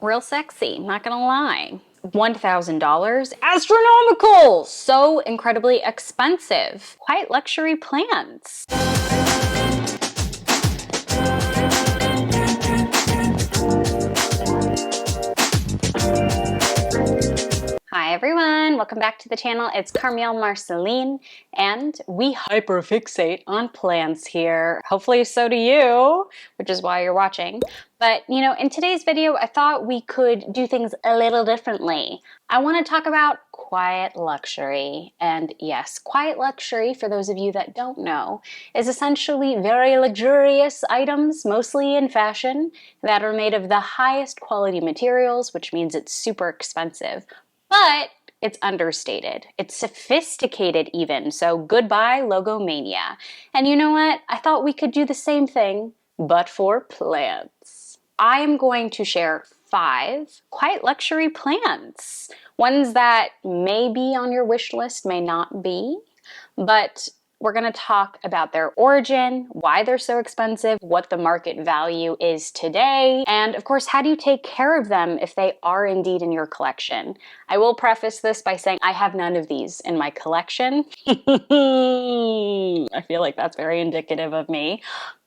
real sexy, not gonna lie. $1,000, astronomical, so incredibly expensive. Quite luxury plants. Hi everyone, welcome back to the channel. It's Carmel Marceline, and we hyperfixate on plants here. Hopefully so do you, which is why you're watching. But you know, in today's video, I thought we could do things a little differently. I want to talk about quiet luxury. And yes, quiet luxury, for those of you that don't know, is essentially very luxurious items, mostly in fashion, that are made of the highest quality materials, which means it's super expensive. But it's understated. It's sophisticated even, so goodbye logomania. And you know what? I thought we could do the same thing, but for plants. I am going to share 5 quite luxury plants. Ones that may be on your wish list, may not be, but we're going to talk about their origin, why they're so expensive, what the market value is today, and of course, how do you take care of them if they are indeed in your collection? I will preface this by saying I have none of these in my collection. I feel like that's very indicative of me,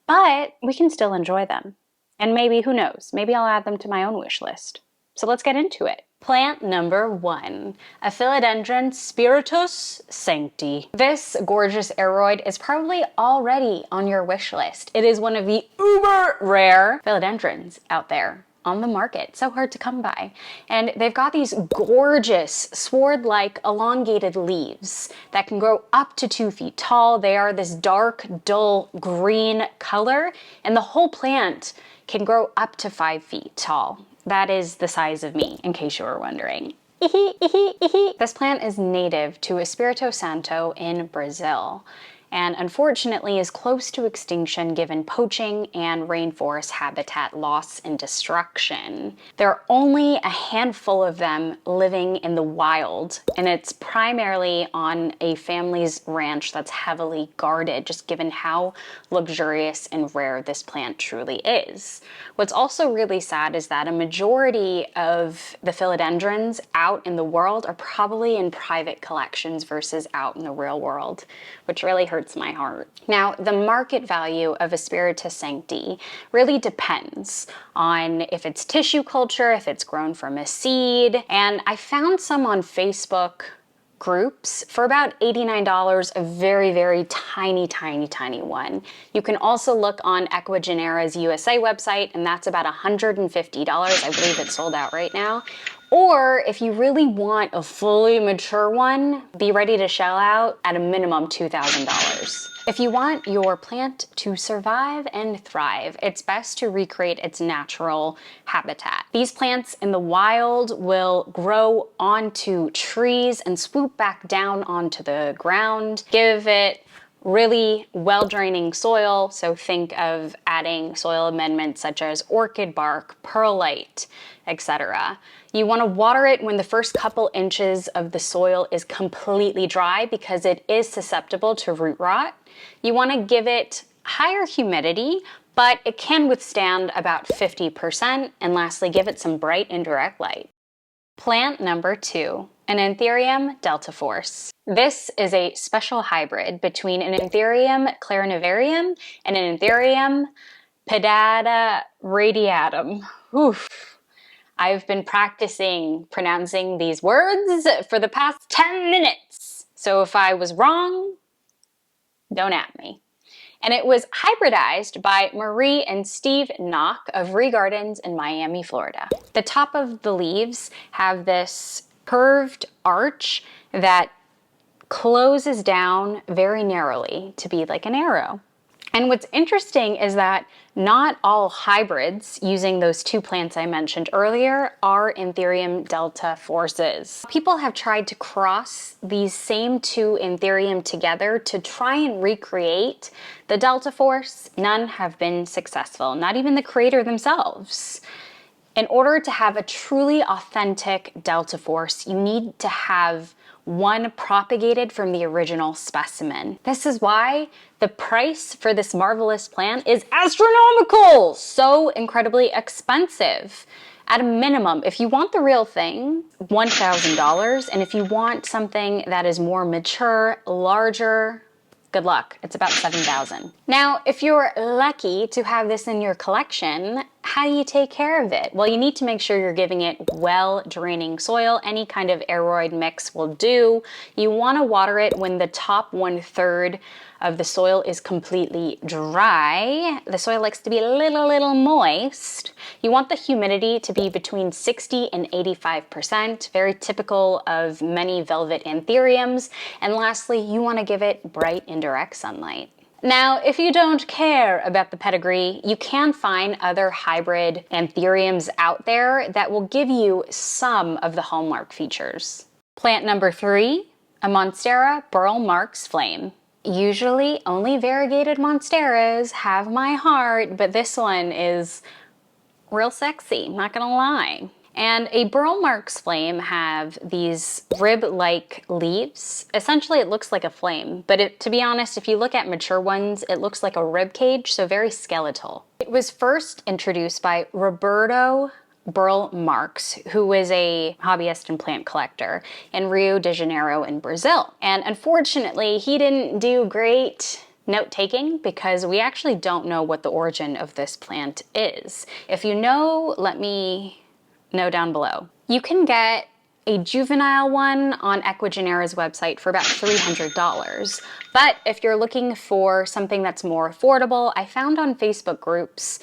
but we can still enjoy them. And maybe, who knows, maybe I'll add them to my own wish list. So let's get into it. Plant number 1, a Philodendron Spiritus Sancti. This gorgeous aeroid is probably already on your wish list. It is one of the uber rare philodendrons out there on the market. So hard to come by. And they've got these gorgeous sword-like elongated leaves that can grow up to 2 feet tall. They are this dark, dull green color, and the whole plant can grow up to 5 feet tall. That is the size of me, in case you were wondering. This plant is native to Espírito Santo in Brazil, and unfortunately is close to extinction given poaching and rainforest habitat loss and destruction. There are only a handful of them living in the wild, and it's primarily on a family's ranch that's heavily guarded, just given how luxurious and rare this plant truly is. What's also really sad is that a majority of the philodendrons out in the world are probably in private collections versus out in the real world, which really hurts my heart. Now, the market value of a Spiritus Sancti really depends on if it's tissue culture, if it's grown from a seed, and I found some on Facebook groups for about $89, a very, very tiny one. You can also look on Equigenera's USA website, and that's about $150. I believe it's sold out right now. Or if you really want a fully mature one, be ready to shell out at a minimum $2,000. If you want your plant to survive and thrive, it's best to recreate its natural habitat. These plants in the wild will grow onto trees and swoop back down onto the ground. Give it really well-draining soil, so think of adding soil amendments such as orchid bark, perlite, etc. You want to water it when the first couple inches of the soil is completely dry because it is susceptible to root rot. You want to give it higher humidity, but it can withstand about 50%. And lastly, give it some bright indirect light. Plant number 2, an Anthurium Delta Force. This is a special hybrid between an Anthurium clarinivarium and an Anthurium pedata radiatum. Oof. I've been practicing pronouncing these words for the past 10 minutes. So if I was wrong, don't at me. And it was hybridized by Marie and Steve Knock of Ree Gardens in Miami, Florida. The top of the leaves have this curved arch that closes down very narrowly to be like an arrow. And what's interesting is that not all hybrids using those 2 plants I mentioned earlier are Anthurium Delta Forces. People have tried to cross these same 2 Anthurium together to try and recreate the Delta Force. None have been successful, not even the creator themselves. In order to have a truly authentic Delta Force, you need to have one propagated from the original specimen. This is why the price for this marvelous plant is astronomical, so incredibly expensive. At a minimum, if you want the real thing, $1,000, and if you want something that is more mature, larger, good luck. It's about $7,000. Now, if you're lucky to have this in your collection, how do you take care of it? Well, you need to make sure you're giving it well-draining soil. Any kind of aeroid mix will do. You want to water it when the top 1/3 of the soil is completely dry. The soil likes to be a little moist. You want the humidity to be between 60 and 85%, very typical of many velvet anthuriums. And lastly, you want to give it bright indirect sunlight. Now, if you don't care about the pedigree, you can find other hybrid anthuriums out there that will give you some of the hallmark features. Plant number 3, a Monstera Burle Marx Flame. Usually only variegated Monsteras have my heart, but this one is real sexy, not gonna lie. And a Burle Marx Flame have these rib-like leaves. Essentially it looks like a flame, but to be honest, if you look at mature ones, it looks like a rib cage, so very skeletal. It was first introduced by Roberto Burle Marx, who was a hobbyist and plant collector in Rio de Janeiro in Brazil. And unfortunately, he didn't do great note-taking because we actually don't know what the origin of this plant is. If you know, let me know down below. You can get a juvenile one on Equigenera's website for about $300. But if you're looking for something that's more affordable, I found on Facebook groups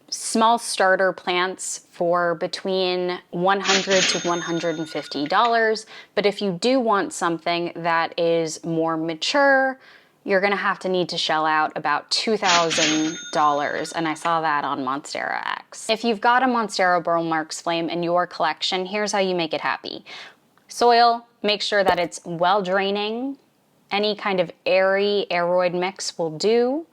small starter plants for between $100 to $150. But if you do want something that is more mature, you're gonna have to need to shell out about $2,000, and I saw that on Monstera X. If you've got a Monstera Burle Marx Flame in your collection, here's how you make it happy. Soil, make sure that it's well draining. Any kind of airy aeroid mix will do.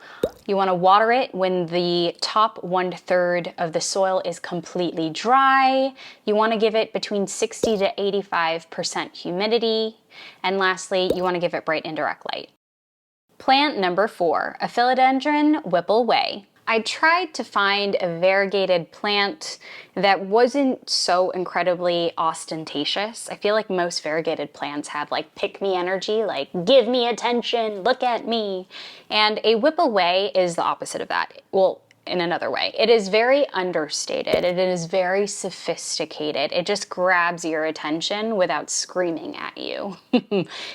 You want to water it when the top 1/3 of the soil is completely dry. You want to give it between 60 to 85% humidity. And lastly, you want to give it bright indirect light. Plant number 4, a Philodendron Whipple. I tried to find a variegated plant that wasn't so incredibly ostentatious. I feel like most variegated plants have like pick me energy, like give me attention, look at me. And a Whipple is the opposite of that. Well, in another way. It is very understated. It is very sophisticated. It just grabs your attention without screaming at you.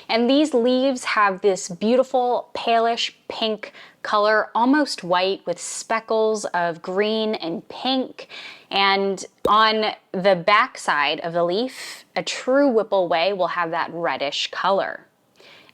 And these leaves have this beautiful palish pink color, almost white with speckles of green and pink. And on the back side of the leaf, a true Whipple will have that reddish color.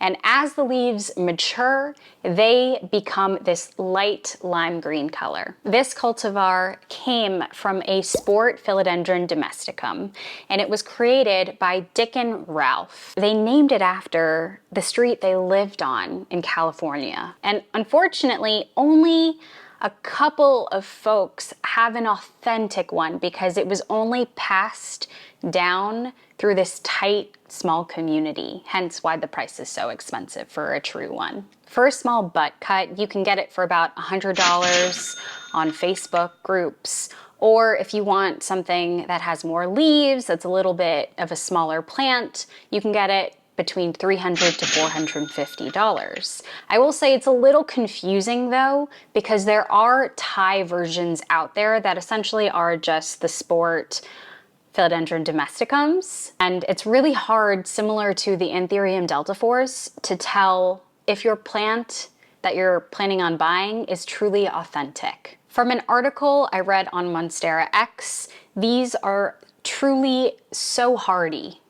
And as the leaves mature, they become this light lime green color. This cultivar came from a sport Philodendron domesticum, and it was created by Dick and Ralph. They named it after the street they lived on in California. And unfortunately, only a couple of folks have an authentic one because it was only passed down through this tight, small community, hence why the price is so expensive for a true one. For a small butt cut, you can get it for about $100 on Facebook groups, or if you want something that has more leaves, that's a little bit of a smaller plant, you can get it between $300 to $450. I will say it's a little confusing though, because there are Thai versions out there that essentially are just the sport Philodendron domesticums, and it's really hard, similar to the Anthurium Delta Force, to tell if your plant that you're planning on buying is truly authentic. From an article I read on Monstera X, these are truly so hardy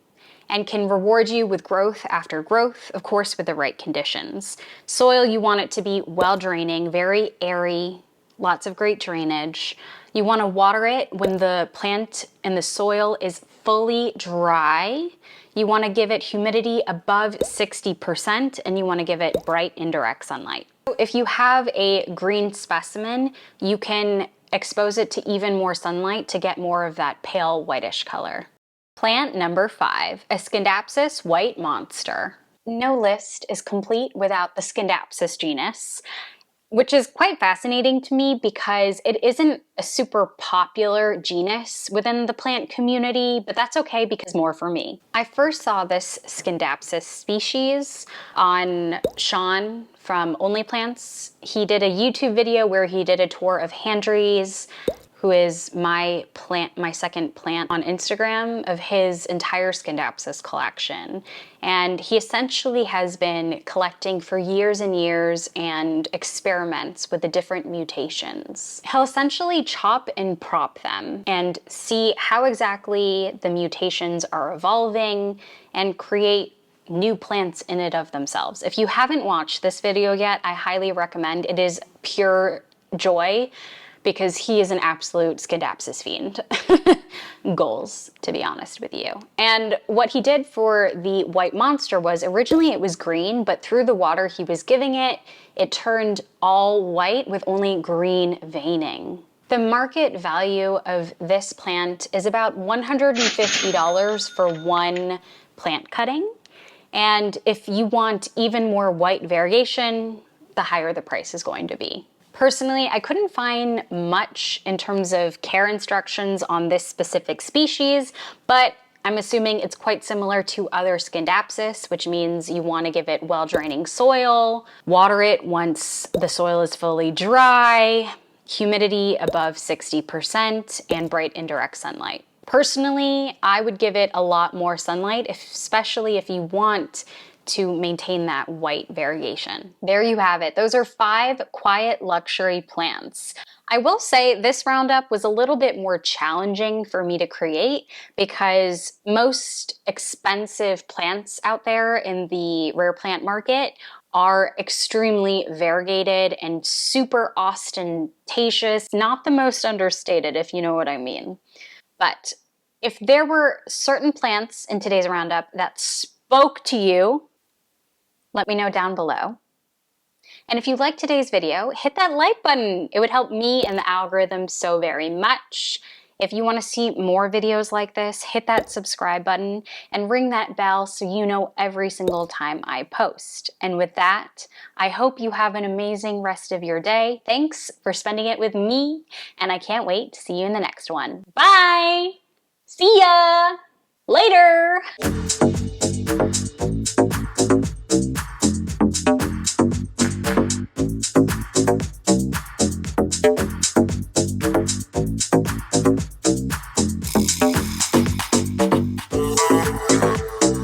and can reward you with growth after growth, of course with the right conditions. Soil, you want it to be well draining, very airy, lots of great drainage. You want to water it when the plant and the soil is fully dry. You want to give it humidity above 60%, and you want to give it bright indirect sunlight. If you have a green specimen, you can expose it to even more sunlight to get more of that pale whitish color. Plant number 5, a Scindapsus white monster. No list is complete without the Scindapsus genus. which is quite fascinating to me because it isn't a super popular genus within the plant community, but that's okay because more for me. I first saw this Scindapsus species on Sean from Only Plants. He did a YouTube video where he did a tour of Handry's, who is my second plant on Instagram, of his entire Scindapsus collection. And he essentially has been collecting for years and years and experiments with the different mutations. He'll essentially chop and prop them and see how exactly the mutations are evolving and create new plants in and of themselves. If you haven't watched this video yet, I highly recommend. It is pure joy, because he is an absolute Scindapsus fiend. Goals, to be honest with you. And what he did for the white monster was, originally it was green, but through the water he was giving it, it turned all white with only green veining. The market value of this plant is about $150 for one plant cutting. And if you want even more white variation, the higher the price is going to be. Personally, I couldn't find much in terms of care instructions on this specific species, but I'm assuming it's quite similar to other Scindapsus, which means you want to give it well-draining soil, water it once the soil is fully dry, humidity above 60%, and bright indirect sunlight. Personally, I would give it a lot more sunlight, especially if you want to maintain that white variation. There you have it. Those are 5 quiet luxury plants. I will say this roundup was a little bit more challenging for me to create because most expensive plants out there in the rare plant market are extremely variegated and super ostentatious, not the most understated, if you know what I mean. But if there were certain plants in today's roundup that spoke to you, let me know down below. And if you liked today's video, hit that like button. It would help me and the algorithm so very much. If you want to see more videos like this, hit that subscribe button and ring that bell so you know every single time I post. And with that, I hope you have an amazing rest of your day. Thanks for spending it with me, and I can't wait to see you in the next one. Bye! See ya! Later!